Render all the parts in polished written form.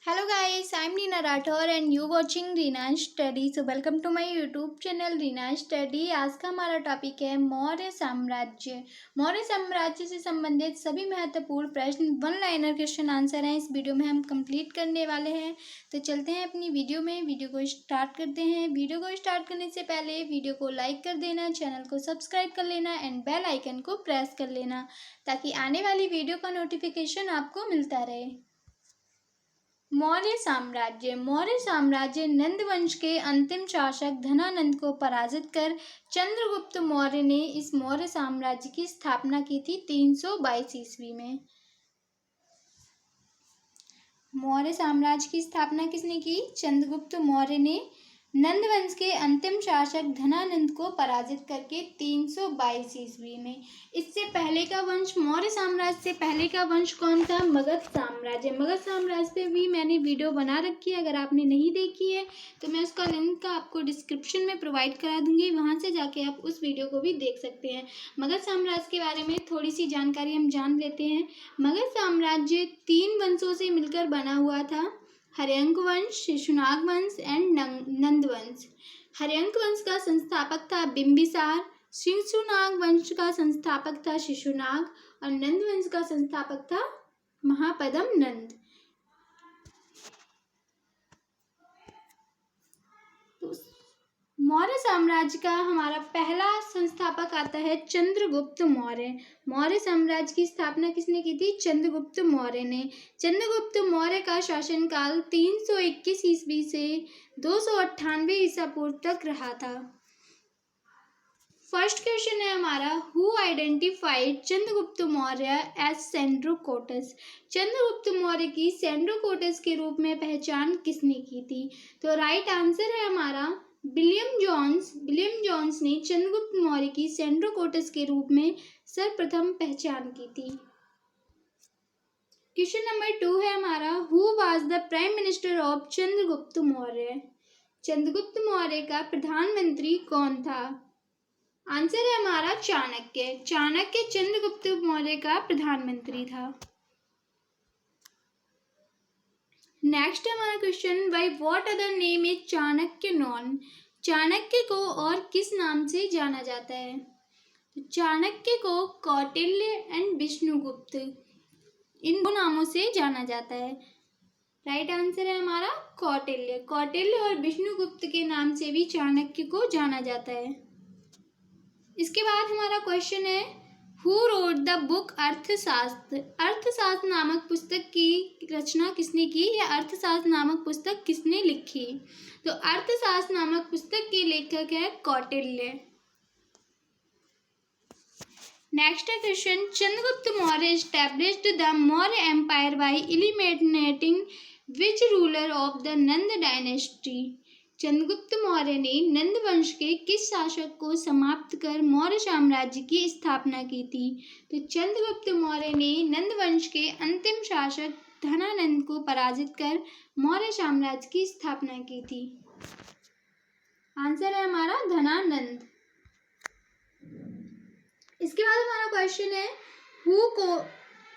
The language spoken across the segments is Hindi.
Hello guys, I'm Reena Rathore and you watching Reena Study. So welcome to my YouTube channel Reena Study. आज का हमारा टॉपिक है मौर्य साम्राज्य। मौर्य साम्राज्य से संबंधित सभी महत्वपूर्ण प्रश्न वन लाइनर क्वेश्चन आंसर हैं इस वीडियो में हम कंप्लीट करने वाले हैं। तो चलते हैं अपनी वीडियो में, वीडियो को स्टार्ट करते हैं। वीडियो को स्टार्ट करने से पहले वीडियो को लाइक कर देना, चैनल को सब्सक्राइब कर लेना एंड बेल आइकन को प्रेस कर लेना ताकि आने वाली वीडियो का नोटिफिकेशन आपको मिलता रहे। मौर्य साम्राज्य नंद वंश के अंतिम शासक धनानंद को पराजित कर चंद्रगुप्त मौर्य ने इस मौर्य साम्राज्य की स्थापना की थी 322 ईस्वी में। मौर्य साम्राज्य की स्थापना किसने की? चंद्रगुप्त मौर्य ने नंद वंश के अंतिम शासक धनानंद को पराजित करके 322 ईस्वी में। इससे पहले का वंश, मौर्य साम्राज्य से पहले का वंश कौन था? मगध साम्राज्य। मगध साम्राज्य पे भी मैंने वीडियो बना रखी है, अगर आपने नहीं देखी है तो मैं उसका लिंक आपको डिस्क्रिप्शन में प्रोवाइड करा दूंगी, वहां से जाके आप उस वीडियो को भी देख सकते हैं। मगध साम्राज्य के बारे में थोड़ी सी जानकारी हम जान लेते हैं। मगध साम्राज्य 3 वंशों से मिलकर बना हुआ था, हर्यंक वंश, शिशुनाग वंश एंड नंद वंश। हर्यंक वंश का संस्थापक था बिंबिसार, शिशुनाग वंश का संस्थापक था शिशुनाग और नंद वंश का संस्थापक था महापद्म नंद। तो मौर्य साम्राज्य का हमारा पहला संस्थापक आता है चंद्रगुप्त मौर्य। मौर्य साम्राज्य की स्थापना किसने की थी? चंद्रगुप्त मौर्य ने। चंद्रगुप्त मौर्य का शासनकाल 321 ईस्वी से 298 ईसा पूर्व तक रहा था। फर्स्ट क्वेश्चन है हमारा, who identified Chandragupta Maurya as Sandrocottus. Chandragupta Maurya की सेंड्रोकोटस के रूप में पहचान किसने की थी? तो राइट आंसर है हमारा विलियम जॉन्स। विलियम जॉन्स ने चंद्रगुप्त मौर्य की सेंड्रोकोटस के रूप में सर्वप्रथम पहचान की थी। क्वेश्चन नंबर 2 है हमारा, who was the prime minister of Chandragupta Maurya. Chandragupta Maurya का प्रधानमंत्री कौन था? आंसर है हमारा चाणक्य। चाणक्य चंद्रगुप्त मौर्य का प्रधानमंत्री था। नेक्स्ट हमारा question, by what other name is Chanakya non. Chanakya को और किस नाम से जाना जाता है? तो चाणक्य को कौटिल्य एंड विष्णुगुप्त, इन दो नामों से जाना जाता है। राइट आंसर है हमारा कौटिल्य। कौटिल्य और विष्णुगुप्त के नाम से भी चाणक्य को जाना जाता है। इसके बाद हमारा क्वेश्चन है, हु रोट द बुक अर्थशास्त्र। अर्थशास्त्र नामक पुस्तक की रचना किसने की या अर्थशास्त्र नामक पुस्तक किसने लिखी? तो अर्थशास्त्र नामक पुस्तक के लेखक है Kautilya. Next question, Chandragupta Maurya established the Maurya empire by eliminating which ruler of the Nanda dynasty. Chandragupta Maurya ने नंद वंश के किस शासक को समाप्त कर मौर्य साम्राज्य की स्थापना की थी? तो चंद्रगुप्त मौर्य ने नंद वंश के अंतिम शासक धनानंद को पराजित कर मौर्य साम्राज्य की स्थापना की थी। आंसर है हमारा धनानंद। इसके बाद हमारा क्वेश्चन है,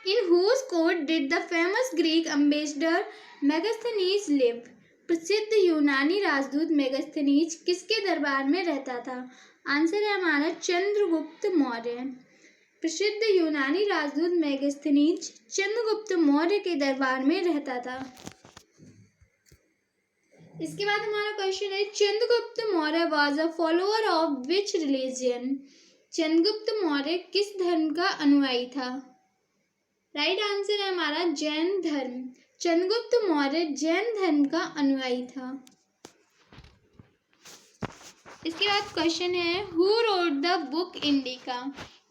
in whose court did the famous Greek ambassador Megasthenes live. प्रसिद्ध यूनानी राजदूत मेगास्थनीज किसके दरबार में रहता था? आंसर है हमारा चंद्रगुप्त मौर्य। प्रसिद्ध यूनानी राजदूत मेगास्थनीज चंद्रगुप्त मौर्य के दरबार में रहता था। इसके बाद हमारा क्वेश्चन है, Chandragupta Maurya was a follower of which religion. Chandragupta Maurya किस धर्म का अनुयायी था? राइट आंसर है हमारा जैन धर्म। चंद्रगुप्त मौर्य जैन धर्म का अनुयायी था। इसके बाद क्वेश्चन है, who wrote the book indica.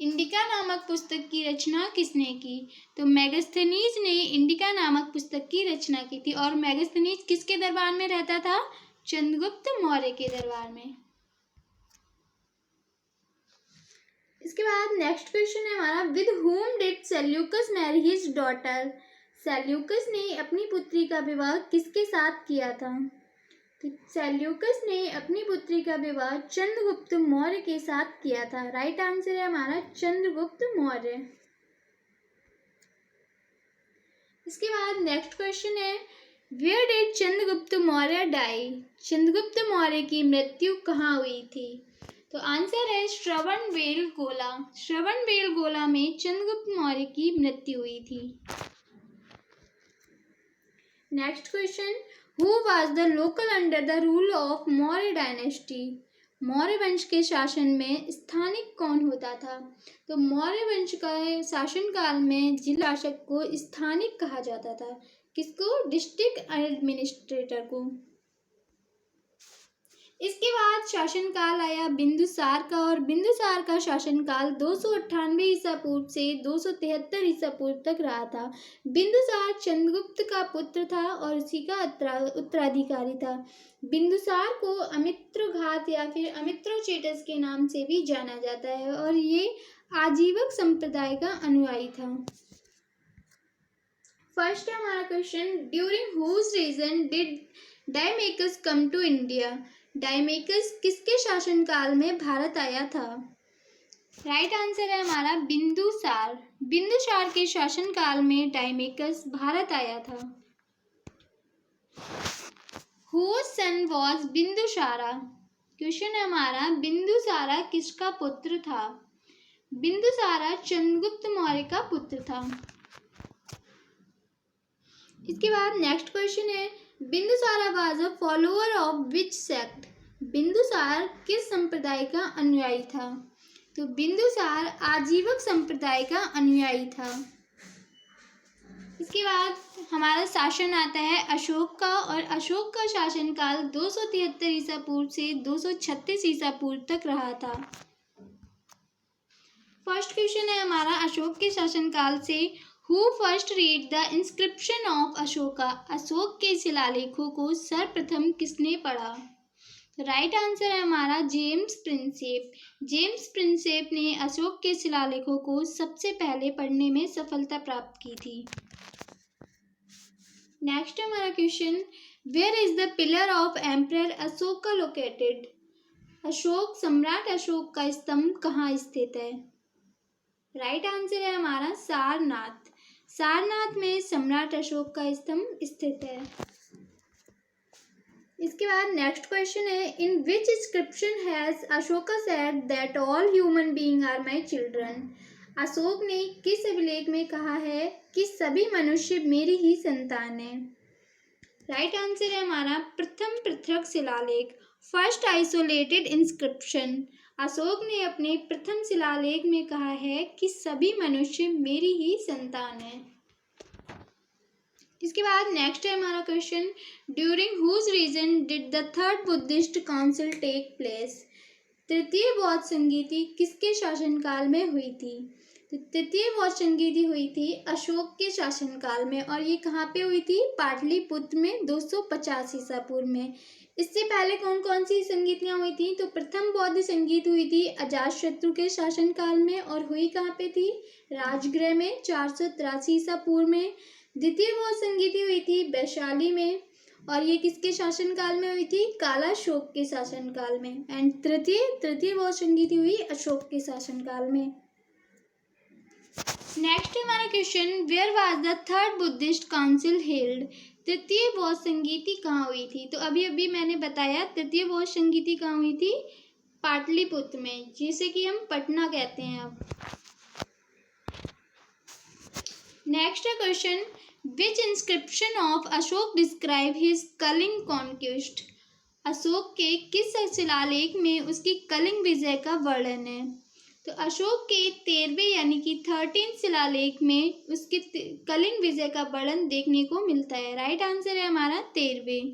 Indica नामक पुस्तक की रचना किसने की? तो मेगास्थनीज ने इंडिका नामक पुस्तक की रचना की थी और मेगास्थनीज किसके दरबार में रहता था? चंद्रगुप्त मौर्य के दरबार में। इसके बाद नेक्स्ट क्वेश्चन है हमारा, with whom did Seleucus marry his daughter. Seleucus ने अपनी पुत्री का विवाह किसके साथ किया था? तो सेल्यूकस ने अपनी पुत्री का विवाह चंद्रगुप्त मौर्य के साथ किया था। राइट आंसर है हमारा चंद्रगुप्त मौर्य। इसके बाद नेक्स्ट क्वेश्चन है, where did Chandragupta Maurya die? Chandragupta Maurya की मृत्यु कहाँ हुई थी? तो आंसर है श्रवणबेलगोला। श्रवणबेलगोला में चंद्रगुप्त मौर्य की मृत्यु हुई थी। Next question, who was the local under the rule of Maurya dynasty? Maurya वंश के शासन में स्थानिक कौन होता था? तो मौर्य वंश का शासनकाल में जिला शासक को स्थानिक कहा जाता था। किसको? डिस्ट्रिक्ट एडमिनिस्ट्रेटर को। इसके बाद शासनकाल आया बिंदुसार का, और बिंदुसार का शासनकाल 298 ईसा पूर्व से 273 ईसा पूर्व तक रहा था। बिंदुसार चंद्रगुप्त का पुत्र था और उसी का उत्तराधिकारी था। बिंदुसार को अमित्रघात या फिर अमित्रोचेटस के नाम से भी जाना जाता है और ये आजीवक संप्रदाय का अनुयायी था। फर्स्ट है हमारा question, during whose reign did Deimachus come to India? Deimachus किसके शासनकाल में भारत आया था? राइट आंसर है हमारा बिंदुसार। बिंदुसार के शासनकाल में डायमेकस भारत आया था। Whose son was Bindusara? Question है हमारा, बिंदुसारा किसका पुत्र था? बिंदुसारा चंद्रगुप्त मौर्य का पुत्र था। इसके बाद नेक्स्ट क्वेश्चन है, Bindusara was a follower of which sect? Bindusara किस संप्रदाय का अनुयायी था? तो बिंदुसार आजीवक संप्रदाय का अनुयायी था। इसके बाद हमारा शासन आता है अशोक का, और अशोक का शासनकाल 273 ईसा पूर्व से 236 ईसा पूर्व तक रहा था। फर्स्ट क्वेश्चन है हमारा, अशोक के शासनकाल से who first read the inscription of Ashoka? Ashok के शिलालेखों को सर्वप्रथम किसने पढ़ा? राइट आंसर है हमारा जेम्स प्रिंसेप। जेम्स प्रिंसेप ने अशोक के शिलालेखों को सबसे पहले पढ़ने में सफलता प्राप्त की थी। नेक्स्ट है हमारा question, where is the pillar of emperor Ashoka located? Ashoka सम्राट अशोक का स्तंभ कहाँ स्थित है? राइट आंसर है हमारा सारनाथ। सारनाथ में सम्राट अशोक का स्तंभ स्थित है। इसके बाद नेक्स्ट क्वेश्चन है, in which inscription has Ashoka said that all human being are my children? Ashok ने किस अभिलेख में कहा है कि सभी मनुष्य मेरी ही संतान है? राइट आंसर है हमारा प्रथम पृथक शिलालेख, फर्स्ट आइसोलेटेड इंस्क्रिप्शन। अशोक ने अपने प्रथम शिलालेख में कहा है कि सभी मनुष्य मेरी ही संतान है। इसके बाद नेक्स्ट है हमारा question, during whose reign did the third Buddhist council take place? तृतीय बौद्ध संगीति किसके शासनकाल में हुई थी? तो तृतीय बौद्ध संगीति हुई थी अशोक के शासनकाल में, और ये कहाँ पे हुई थी? पाटलिपुत्र में 250 ईसा पूर्व में। इससे पहले कौन कौन सी संगीतियाँ हुई थी? तो प्रथम बौद्ध संगीत हुई थी अजातशत्रु के शासनकाल में, और हुई कहाँ पे थी? राजगृह में 483 ईसा पूर्व में। द्वितीय बौद्ध संगीति हुई थी वैशाली में, और ये किसके शासनकाल में हुई थी? कालाशोक के शासनकाल में। एंड तृतीय बौद्ध संगीति हुई अशोक के शासनकाल में। नेक्स्ट हमारा question, where was the third Buddhist council held? तृतीय बौद्ध संगीति कहाँ हुई थी? तो अभी अभी मैंने बताया तृतीय बौद्ध संगीति कहाँ हुई थी? पाटलिपुत्र में, जिसे कि हम पटना कहते हैं अब। Next question, which inscription of Ashoka describe his Kalinga conquest? Ashoka के किस शिलालेख में उसकी कलिंग विजय का वर्णन है? तो अशोक के 13वें यानी कि 13 शिलालेख में उसकी कलिंग विजय का वर्णन देखने को मिलता है। राइट आंसर है हमारा 13वें।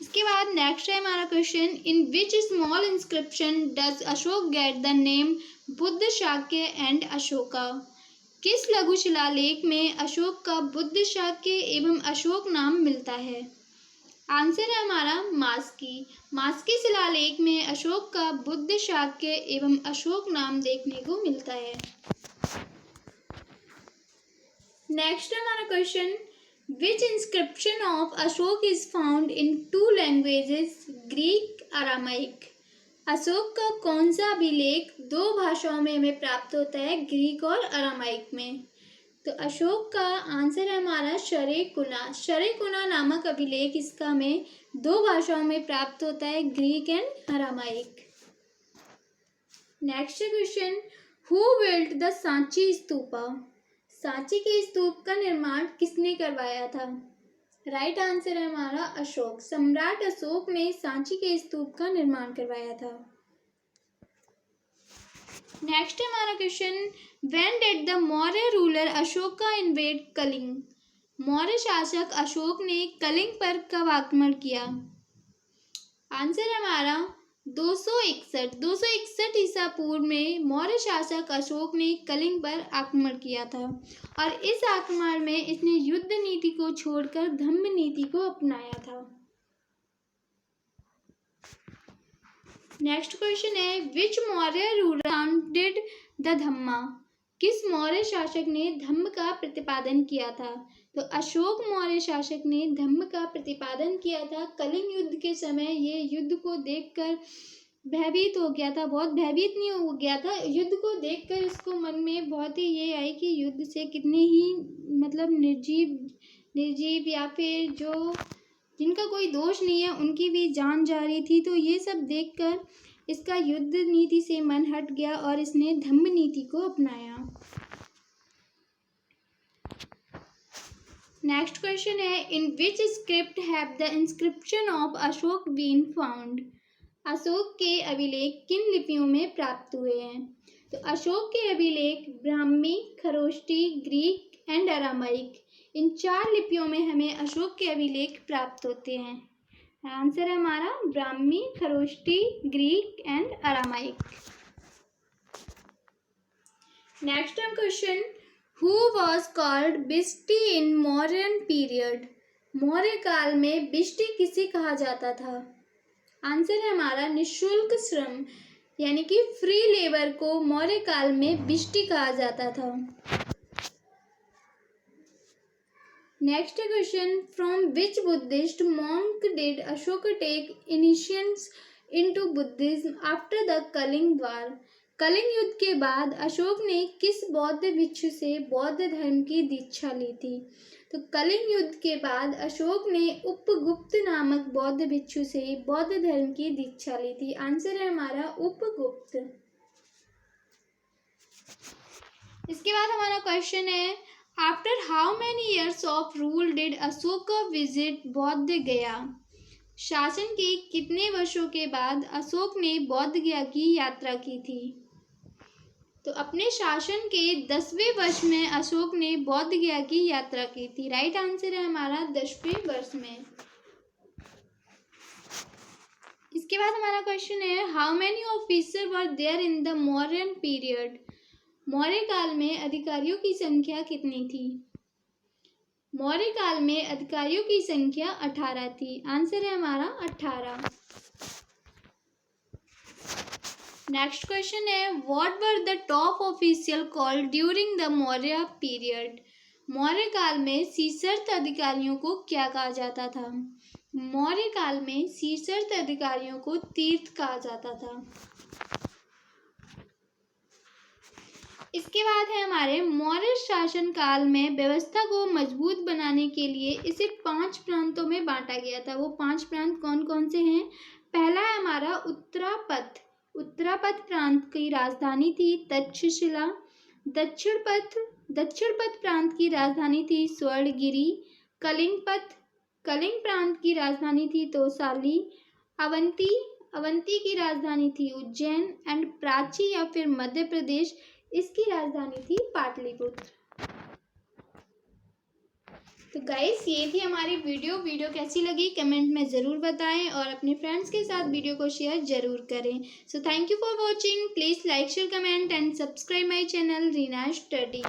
इसके बाद नेक्स्ट है हमारा question, in which small inscription does Ashok get the name Buddha Shakya and Ashoka? किस लघु शिलालेख में अशोक का बुद्ध शाक्य एवं अशोक नाम मिलता है? आंसर है हमारा मास्की। मास्की शिलालेख में अशोक का बुद्ध शाक्य एवं अशोक नाम देखने को मिलता है। नेक्स्ट हमारा question, which inscription of Ashok is found in 2 languages, Greek Aramaic? Ashok का कौन सा अभिलेख 2 भाषाओं में हमें प्राप्त होता है, ग्रीक और अरामाइक में? तो तो अशोक का आंसर है हमारा शरेकुना। शरेकुना नामक अभिलेख इसका हमें 2 भाषाओं में प्राप्त होता है, Greek and Aramaic. Next question, who built the Sanchi stupa? Sanchi के स्तूप का निर्माण किसने करवाया था? राइट आंसर है हमारा अशोक। सम्राट अशोक ने सांची के स्तूप का निर्माण करवाया था। नेक्स्ट है हमारा question, when did the Maurya ruler Ashoka invade Kalinga? Maurya शासक अशोक ने कलिंग पर कब आक्रमण किया? आंसर है हमारा 261 ईसा पूर्व में मौर्य शासक अशोक ने कलिंग पर आक्रमण किया था और इस आक्रमण में इसने युद्ध नीति को छोड़कर धम्म नीति को अपनाया था। नेक्स्ट क्वेश्चन है, विच मौर्य रूलर फाउंडेड द धम्मा? किस मौर्य शासक ने धम्म का प्रतिपादन किया था? तो अशोक मौर्य शासक ने धम्म का प्रतिपादन किया था। कलिंग युद्ध के समय ये युद्ध को देखकर भयभीत हो गया था, बहुत भयभीत नहीं हो गया था, युद्ध को देखकर इसको मन में बहुत ही ये आई कि युद्ध से कितने ही मतलब निर्जीव या फिर जो जिनका कोई दोष नहीं है उनकी भी जान जा रही थी। तो ये सब देखकर इसका युद्ध नीति से मन हट गया और इसने धम्म नीति को अपनाया। नेक्स्ट क्वेश्चन है, in which script have the inscription of Ashok been found? Ashok के अभिलेख किन लिपियों में प्राप्त हुए हैं? तो अशोक के अभिलेख Brahmi, Kharoshthi, Greek and Aramaic, इन 4 लिपियों में हमें अशोक के अभिलेख प्राप्त होते हैं। आंसर है हमारा Brahmi, Kharoshthi, Greek and Aramaic. Next question, who was called Vishti in Mauryan period? Maurya काल में बिस्टी किसे कहा जाता था? आंसर है हमारा निःशुल्क श्रम यानी कि फ्री लेबर को मौर्य काल में बिस्टी कहा जाता था। Next question, from which Buddhist monk did Ashok take initiations into Buddhism after the Kalinga war? Kalinga युद्ध के बाद अशोक ने किस बौद्ध भिक्षु से बौद्ध धर्म की दीक्षा ली थी? तो कलिंग युद्ध के बाद अशोक ने उपगुप्त नामक बौद्ध भिक्षु से बौद्ध धर्म की दीक्षा ली थी। आंसर है हमारा उपगुप्त। इसके बाद हमारा क्वेश्चन है, after how many years of rule did Ashoka visit बौद्ध गया? शासन के कितने वर्षों के बाद अशोक ने बौद्ध गया की यात्रा की थी? तो अपने शासन के 10वें वर्ष में अशोक ने बौद्ध गया की यात्रा की थी। राइट आंसर है हमारा 10वें वर्ष में। इसके बाद हमारा क्वेश्चन है, how many officer were there in the Mauryan period? Maurya काल में अधिकारियों की संख्या कितनी थी? मौर्य काल में अधिकारियों की संख्या 18 थी। आंसर है हमारा 18। नेक्स्ट क्वेश्चन है, what were the top official called during the Maurya period? Maurya काल में शीर्षस्थ अधिकारियों को क्या कहा जाता था? मौर्य काल में शीर्षस्थ अधिकारियों को तीर्थ कहा जाता था। इसके बाद है हमारे मौर्य शासन काल में व्यवस्था को मजबूत बनाने के लिए इसे 5 प्रांतों में बांटा गया था। वो 5 प्रांत कौन कौन से हैं? पहला है हमारा उत्तरापथ। उत्तरापथ प्रांत की राजधानी थी तक्षशिला। दक्षिणपथ प्रांत की राजधानी थी स्वर्णगिरी। कलिंग प्रांत की राजधानी थी तोसाली। अवंती की राजधानी थी उज्जैन एंड प्राची या फिर मध्य प्रदेश, इसकी राजधानी थी पाटलिपुत्र। तो गाइस ये थी हमारी वीडियो कैसी लगी कमेंट में ज़रूर बताएं और अपने फ्रेंड्स के साथ वीडियो को शेयर ज़रूर करें। So thank you for watching. Please like share comment and subscribe my channel Reena study.